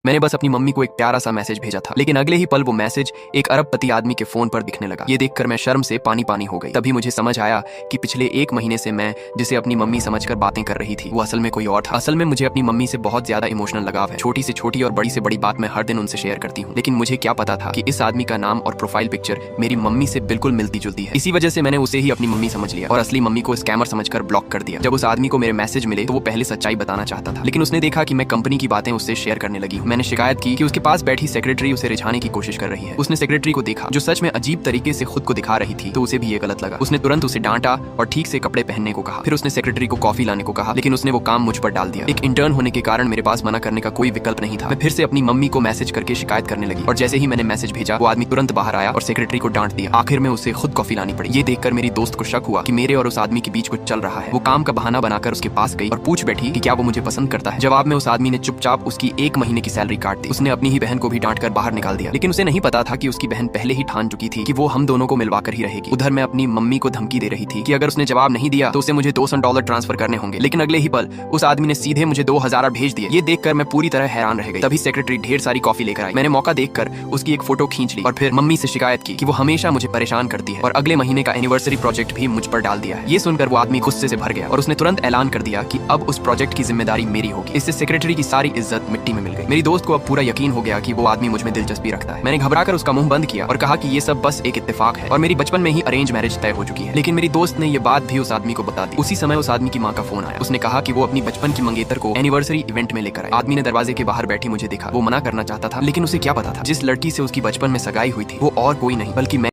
मैंने बस अपनी मम्मी को एक प्यारा सा मैसेज भेजा था, लेकिन अगले ही पल वो मैसेज एक अरबपति आदमी के फोन पर दिखने लगा। ये देखकर मैं शर्म से पानी पानी हो गई। तभी मुझे समझ आया कि पिछले 1 महीने से मैं जिसे अपनी मम्मी समझकर बातें कर रही थी वो असल में कोई और था। असल में मुझे अपनी मम्मी से बहुत ज्यादा इमोशनल लगाव है। छोटी से छोटी और बड़ी से बड़ी बात मैं हर दिन उनसे शेयर करती हूँ, लेकिन मुझे क्या पता था कि इस आदमी का नाम और प्रोफाइल पिक्चर मेरी मम्मी से बिल्कुल मिलती जुलती है। इसी वजह से मैंने उसे ही अपनी मम्मी समझ लिया और असली मम्मी को स्कैमर समझकर ब्लॉक कर दिया। जब उस आदमी को मेरे मैसेज मिले तो वो पहले सच्चाई बताना चाहता था, लेकिन उसने देखा कि मैं कंपनी की बातें उससे शेयर करने लगी हूँ। मैंने शिकायत की कि उसके पास बैठी सेक्रेटरी उसे रिझाने की कोशिश कर रही है। उसने सेक्रेटरी को देखा जो सच में अजीब तरीके से खुद को दिखा रही थी, तो उसे भी ये गलत लगा। उसने तुरंत उसे डांटा और ठीक से कपड़े पहनने को कहा। फिर उसने सेक्रेटरी को कॉफी लाने को कहा, लेकिन उसने वो काम मुझ पर डाल दिया। एक इंटर्न होने के कारण मेरे पास मना करने का कोई विकल्प नहीं था। मैं फिर से अपनी मम्मी को मैसेज करके शिकायत करने लगी और जैसे ही मैंने मैसेज भेजा वो आदमी तुरंत बाहर आया और सेक्रेटरी को डांट दिया। आखिर में उसे खुद कॉफी लानी पड़ी। ये देखकर मेरी दोस्त को शक हुआ कि मेरे और उस आदमी के बीच कुछ चल रहा है। वो काम का बहाना बनाकर उसके पास गई और पूछ बैठी कि क्या वो मुझे पसंद करता है। जवाब में उस आदमी ने चुपचाप उसकी 1 महीने की सैलरी काट दी। उसने अपनी ही बहन को भी डांट कर बाहर निकाल दिया, लेकिन उसे नहीं पता था कि उसकी बहन पहले ही ठान चुकी थी कि वो हम दोनों को मिलवाकर ही रहेगी। उधर मैं अपनी मम्मी को धमकी दे रही थी कि अगर उसने जवाब नहीं दिया तो उसे मुझे $200 ट्रांसफर करने होंगे, लेकिन अगले ही पल उस आदमी ने सीधे मुझे 2000 भेज दिए। ये देखकर मैं पूरी तरह हैरान रह गई। तभी सेक्रेटरी ढेर सारी कॉफी लेकर आई। मैंने मौका देखकर उसकी एक फोटो खींच ली और फिर मम्मी से शिकायत की कि वो हमेशा मुझे परेशान करती है और अगले महीने का एनिवर्सरी प्रोजेक्ट भी मुझ पर डाल दिया है। ये सुनकर वो आदमी गुस्से से भर गया और उसने तुरंत ऐलान कर दिया कि अब उस प्रोजेक्ट की जिम्मेदारी मेरी होगी। इससे सेक्रेटरी की सारी इज्जत मिट्टी में मिल गई। मेरी दोस्त को अब पूरा यकीन हो गया कि वो आदमी मुझ में दिलचस्पी रखता है। मैंने घबराकर उसका मुंह बंद किया और कहा कि ये सब बस एक इत्तेफाक है और मेरी बचपन में ही अरेंज मैरिज तय हो चुकी है। लेकिन मेरी दोस्त ने ये बात भी उस आदमी को बता दी। उसी समय उस आदमी की माँ का फोन आया। उसने कहा कि वो अपनी बचपन की मंगेतर को एनिवर्सरी इवेंट में लेकर आए। आदमी ने दरवाजे के बाहर बैठी मुझे देखा। वो मना करना चाहता था, लेकिन उसे क्या पता था जिस लड़की से उसकी बचपन में सगाई हुई थी वो और कोई नहीं बल्कि मैं